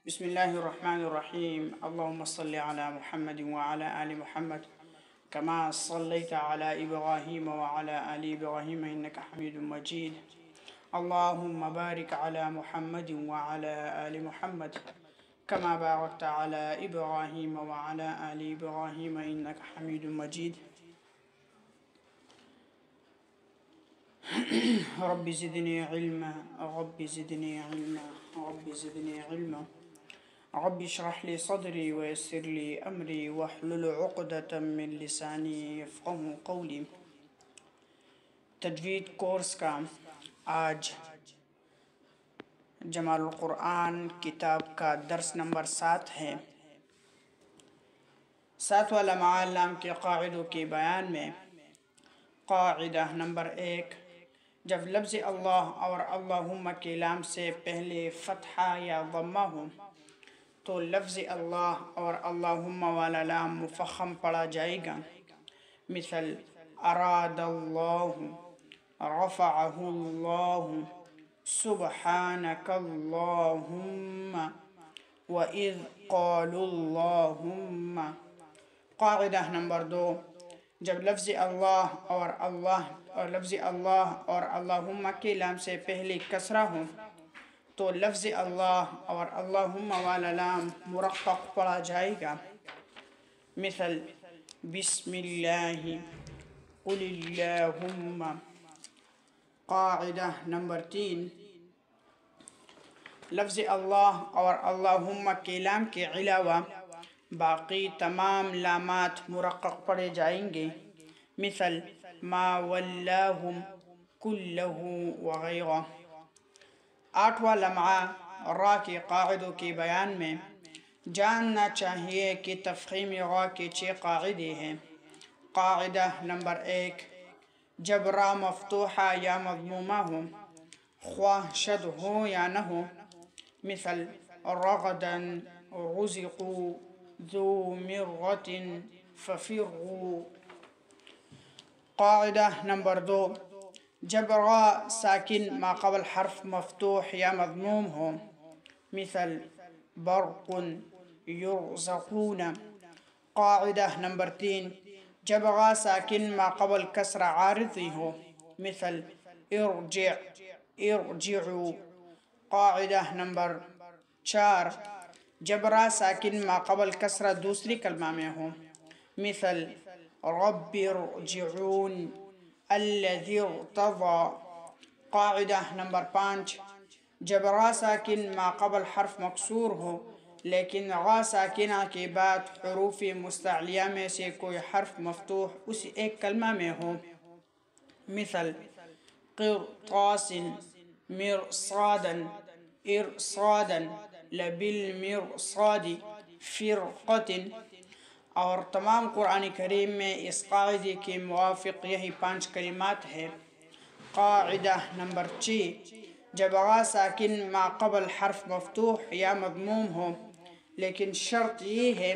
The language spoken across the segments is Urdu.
بسم الله الرحمن الرحيم. اللهم صل على محمد وعلى آل محمد كما صليت على إبراهيم وعلى آل إبراهيم إنك حميد مجيد. اللهم بارك على محمد وعلى آل محمد كما باركت على إبراهيم وعلى آل إبراهيم إنك حميد مجيد. رب زدني علما رب زدني علما رب زدني علما رب اشرح لي صدري ويسر لي أمري واحلل عقدة من لساني يفقهوا قولي. تجوید کورس کا آج جمال القرآن کتاب کا درس نمبر 7 ہے. 7واں لمعہ لام کے قاعدوں کے بیان میں قاعدہ نمبر 1، جب لفظ اللہ اور اللہم کے لام سے پہلے فتحہ یا ضمہ ہو تو لفظ اللہ اور اللہم والا لام مفخم پڑھا جائے گا. مثل اراد اللہ، رفعہ اللہ، سبحانک اللہم، وَإِذْ قَالُوا اللَّهُمَّ. قاعدہ نمبر 2، جب لفظ اللہ اور اللہم کے لام سے پہلے کسرہ ہو تو لفظ اللہ اور اللہم والا لام مرقق پڑھا جائے گا. مثل بسم اللہ، قل اللہم. قاعدہ نمبر 3، لفظ اللہ اور اللہم کے لام کے علاوہ باقی تمام لامات مرقق پڑھے جائیں گے. مثل ما ولاہم کلہ وغیرہ. 8واں لمعہ را کے قاعدوں کے بیان میں جاننا چاہیے کہ تفخیم را کے 6 قاعدے ہیں. قاعدہ نمبر 1، جب را مفتوحہ یا مضمومہ ہو خواہ شد ہو یا نہ ہو. مثل رغدا رزقوا ذو مرۃ ففروا. قاعدہ نمبر 2، جب را ساکن ما قبل حرف مفتوح یا مضموم ہو. مثل برق یرزقون. قاعدہ نمبر 3، جب را ساکن ما قبل کسر عارضی ہو. مثل ارجع ارجعوا. قاعدہ نمبر 4، جب را ساکن ما قبل کسر دوسری کلمہ میں ہو. مثل رب ارجعون الذی ارتضی. قاعدہ نمبر 5، جب را ساکن ما قبل حرف مکسور ہو لیکن را ساکنہ کے بعد حروف مستعلیہ میں سے کوئی حرف مفتوح اسی ایک کلمہ میں ہو. مثل قرطاس مرصادا ارصادا لبالمرصاد فرقۃ. اور تمام قرآن کریم میں اس قاعدے کے موافق یہی 5 کلمات ہیں. قاعدہ نمبر 6، جب را ساکن ما قبل حرف مفتوح یا مضموم ہو لیکن شرط یہ ہے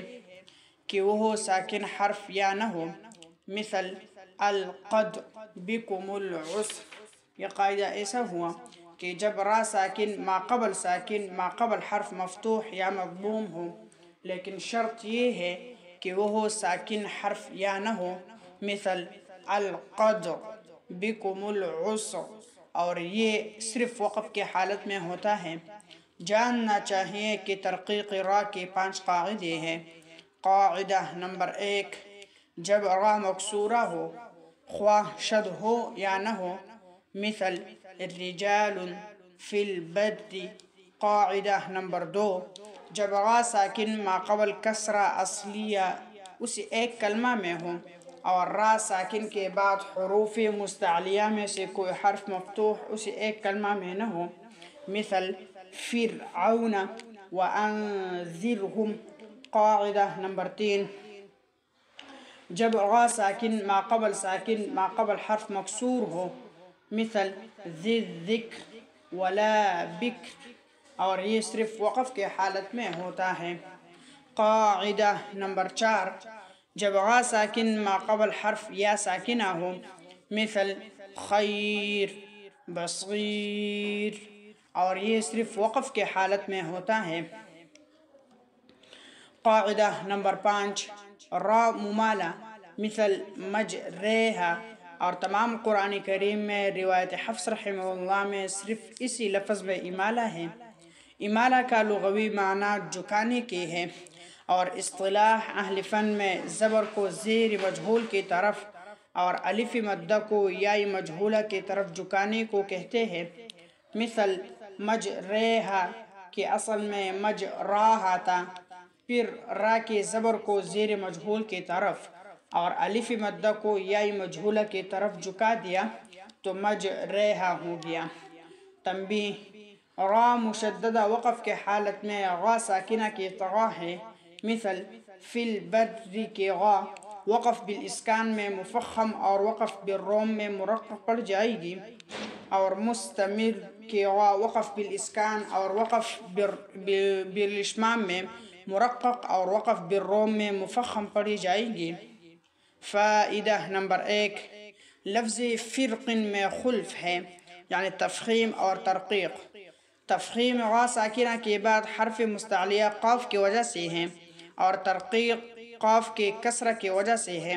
کہ وہ ساکن حرف یا نہ ہو. مثل القد بکم العسر. یہ قاعدہ ایسا ہوا کہ جب را ساکن ما قبل حرف مفتوح یا مضموم ہو لیکن شرط یہ ہے کہ وہ ساکن حرف یا نہ ہو. مثل القد بکم العسر. اور یہ صرف وقف کے حالت میں ہوتا ہے. جاننا چاہیے کہ ترقیق را کے 5 قاعدے ہیں. قاعدہ نمبر 1، جب را مکسورہ ہو خواہ شد ہو یا نہ ہو. مثل رجال فی البر. قاعدہ نمبر 2، جب را ساکن ما قبل کسرہ اصلیہ اسی ایک کلمہ میں ہو اور را ساکن کے بعد حروف مستعلیہ میں سے کوئی حرف مفتوح اسی ایک کلمہ میں نہ ہو. مثل فرعون وانذرہم. قاعدہ نمبر 3، جب را ساکن ما قبل حرف مکسور ہو. مثل ذی الذکر ولا بکر. اور یہ صرف وقف کے حالت میں ہوتا ہے. قاعدہ نمبر 4، جب را ساکن ما قبل حرف یا ساکنہ ہو. مثل خیر بصیر. اور یہ صرف وقف کے حالت میں ہوتا ہے. قاعدہ نمبر 5 را ممالہ مثل مجریہا، اور تمام قرآن کریم میں روایت حفص رحمہ اللہ میں صرف اسی لفظ میں امالہ ہے۔ امالہ کا لغوی معنی جھکانے کی ہے، اور اصطلاح اہل فن میں زبر کو زیر مجہول کی طرف اور الف مدہ کو یاء مجہولہ کی طرف جھکانے کو کہتے ہیں۔ مثل مجریہا کہ اصل میں مجراہا تھا، پھر را کے زبر کو زیر مجہول کی طرف اور الف مدہ کو یاء مجہولہ کی طرف جھکا دیا تو مجریہا ہو گیا۔ تنبیہ: را مشددہ وقف کے حالت میں غا ساکنہ کی طرح ہے۔ مثل فی البر کی غا وقف بالاسکان میں مفخم اور وقف بالروم میں مرقق پڑ جائے گی، اور مستمر کی غا وقف بالاسکان اور وقف بالاشمام میں مرقق اور وقف بالروم میں مفخم پڑھی جائے گی۔ فائدہ نمبر 1، لفظ فرق میں خلف ہے، یعنی تفخیم اور ترقیق۔ تفخیم غا ساکنہ کے بعد حرف مستعلیہ قاف کی وجہ سے ہے، اور ترقیق قاف کے کسرہ کی وجہ سے ہے،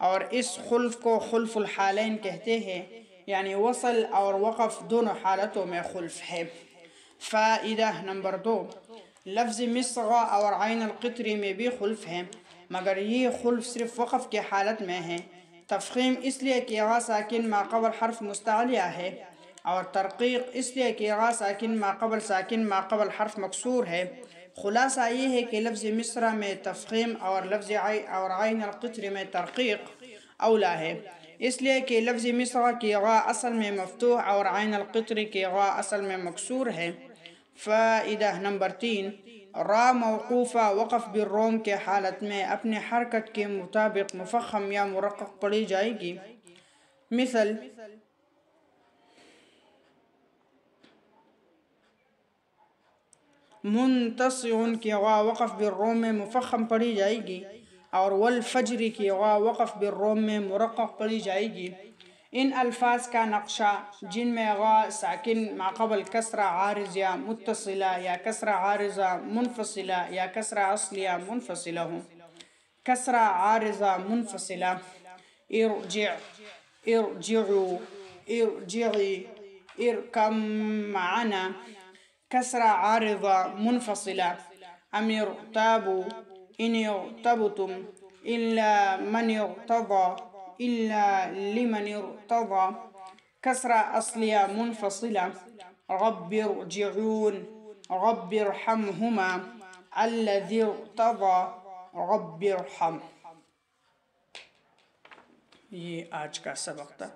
اور اس خلف کو خلف الحالین کہتے ہیں، یعنی وصل اور وقف دونوں حالتوں میں خلف ہے۔ فائدہ نمبر 2، لفظ مصغا اور عین القطری میں بھی خلف ہے، مگر یہ خلف صرف وقف کے حالت میں ہے۔ تفخیم اس لیے کہ غا ساکن ما قبل حرف مستعلیہ ہے، اور ترقیق اس لیے کہ غا ساکن ما قبل حرف مکسور ہے۔ خلاصہ یہ ہے کہ لفظ مصرع میں تفخیم اور لفظ عین القطری میں ترقیق اولا ہے، اس لیے کہ لفظ مصرع کی غا اصل میں مفتوح اور عین القطری کی غا اصل میں مکسور ہے۔ فائدہ نمبر 3، را موقوفہ وقف بالروم کے حالت میں اپنے حرکت کے مطابق مفخم یا مرقق پڑھی جائے گی۔ مثل منتصع کی غا وقف بالروم میں مفخم پڑھی جائے گی، اور والفجر کی غا وقف بالروم میں مرقق پڑھی جائے گی۔ ان الفاظ کا نقشہ جن میں غا ساکن ما قبل کسرہ عارض یا متصلہ یا کسرہ عارضہ منفصلہ یا کسرہ اصلیہ منفصلہ ہوں۔ کسرہ عارضہ منفصلہ: ارجع، ارجعوا، ارجعی، ارکم معنا۔ کسرہ عارضہ منفصلہ: ام ارتابوا، ان ارتبتم، الا من ارتضى، الا لمن ارتضى۔ کسرہ اصلیہ منفصلہ: رب ارجعون، رب ارحمہما، الذی ارتضى، رب ارحم۔ یہ آج کا سبق تھا۔